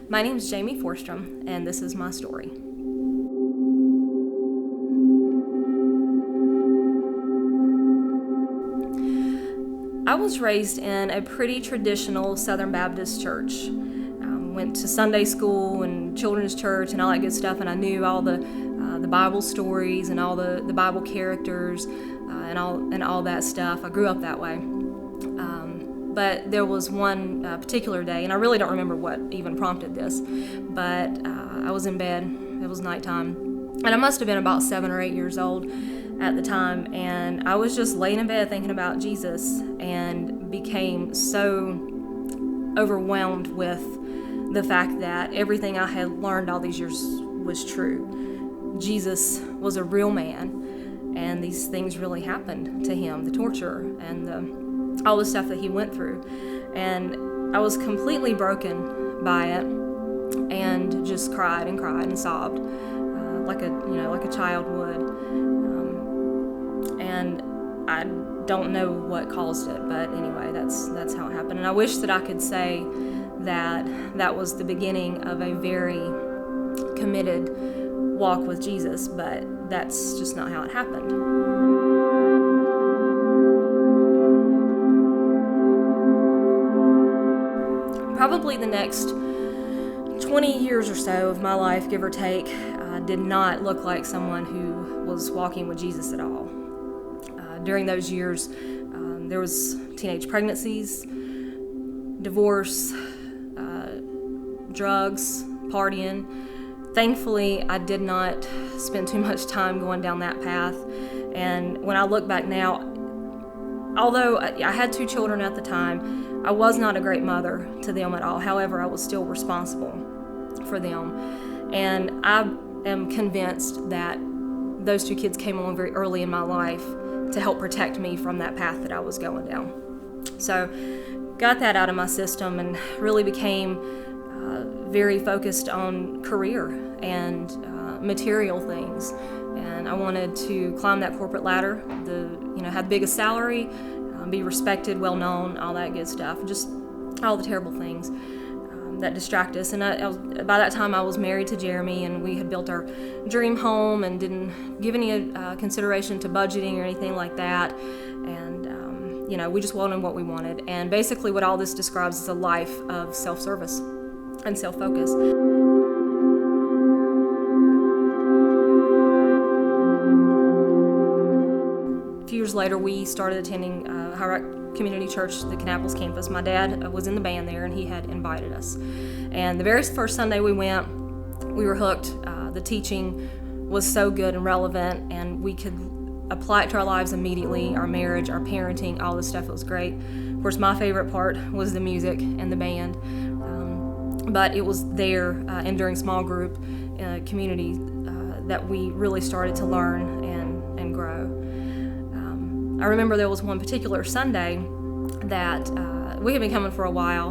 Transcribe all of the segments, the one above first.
My name is Jamie Forstrom, and this is my story. I was raised in a pretty traditional Southern Baptist church. Went to Sunday school and children's church and all that good stuff, and I knew all the Bible stories and all the Bible characters and all that stuff. I grew up that way. But there was one particular day, and I really don't remember what even prompted this, but I was in bed. It was nighttime, and I must have been about 7 or 8 years old at the time, and I was just laying in bed thinking about Jesus and became so overwhelmed with the fact that everything I had learned all these years was true. Jesus was a real man, and these things really happened to him, the torture and all the stuff that he went through. And I was completely broken by it and just cried and sobbed like a child would. And I don't know what caused it, but anyway, that's how it happened. And I wish that I could say that was the beginning of a very committed walk with Jesus, but that's just not how it happened. Probably the next 20 years or so of my life, give or take, did not look like someone who was walking with Jesus at all. During those years, there was teenage pregnancies, divorce, drugs, partying. Thankfully, I did not spend too much time going down that path. And when I look back now, although I had 2 children at the time, I was not a great mother to them at all. However, I was still responsible for them. And I am convinced that those 2 kids came along very early in my life to help protect me from that path that I was going down. So, got that out of my system and really became very focused on career and material things. And I wanted to climb that corporate ladder, have the biggest salary, be respected, well known, all that good stuff, just all the terrible things that distract us. And by that time I was married to Jeremy, and we had built our dream home and didn't give any consideration to budgeting or anything like that. And we just wanted what we wanted. And basically what all this describes is a life of self-service and self-focus. A few years later, we started attending High Rock Community Church, the Kannapolis campus. My dad was in the band there, and he had invited us. And the very first Sunday we went, we were hooked. The teaching was so good and relevant, and we could apply it to our lives immediately, our marriage, our parenting, all this stuff. It was great. Of course, my favorite part was the music and the band. But it was there and during small group community that we really started to learn and grow. I remember there was one particular Sunday that we had been coming for a while,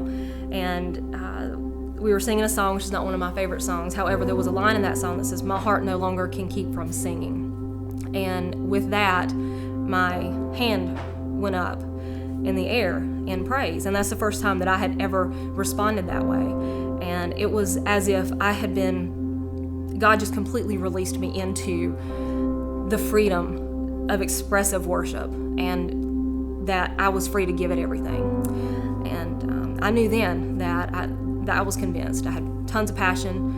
and we were singing a song, which is not one of my favorite songs. However, there was a line in that song that says, "My heart no longer can keep from singing." And with that, my hand went up in the air in praise. And that's the first time that I had ever responded that way. And it was as if God just completely released me into the freedom of expressive worship, and that I was free to give it everything. And I knew then that I was convinced. I had tons of passion,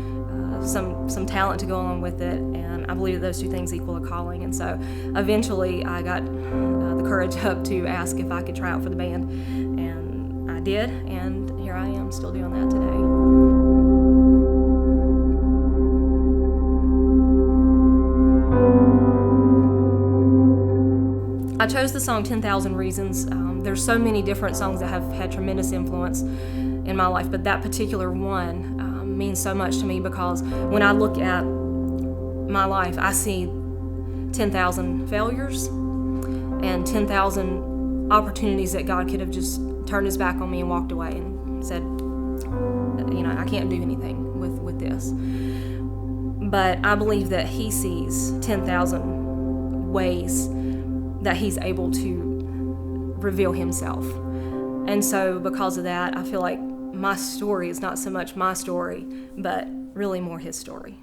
some talent to go along with it, and I believe that those 2 things equal a calling. And so eventually I got the courage up to ask if I could try out for the band, and I did, and here I am still doing that today. I chose the song 10,000 Reasons. There's so many different songs that have had tremendous influence in my life, but that particular one means so much to me because when I look at my life, I see 10,000 failures and 10,000 opportunities that God could have just turned his back on me and walked away and said, I can't do anything with this. But I believe that he sees 10,000 ways that he's able to reveal himself. And so because of that, I feel like my story is not so much my story, but really more his story.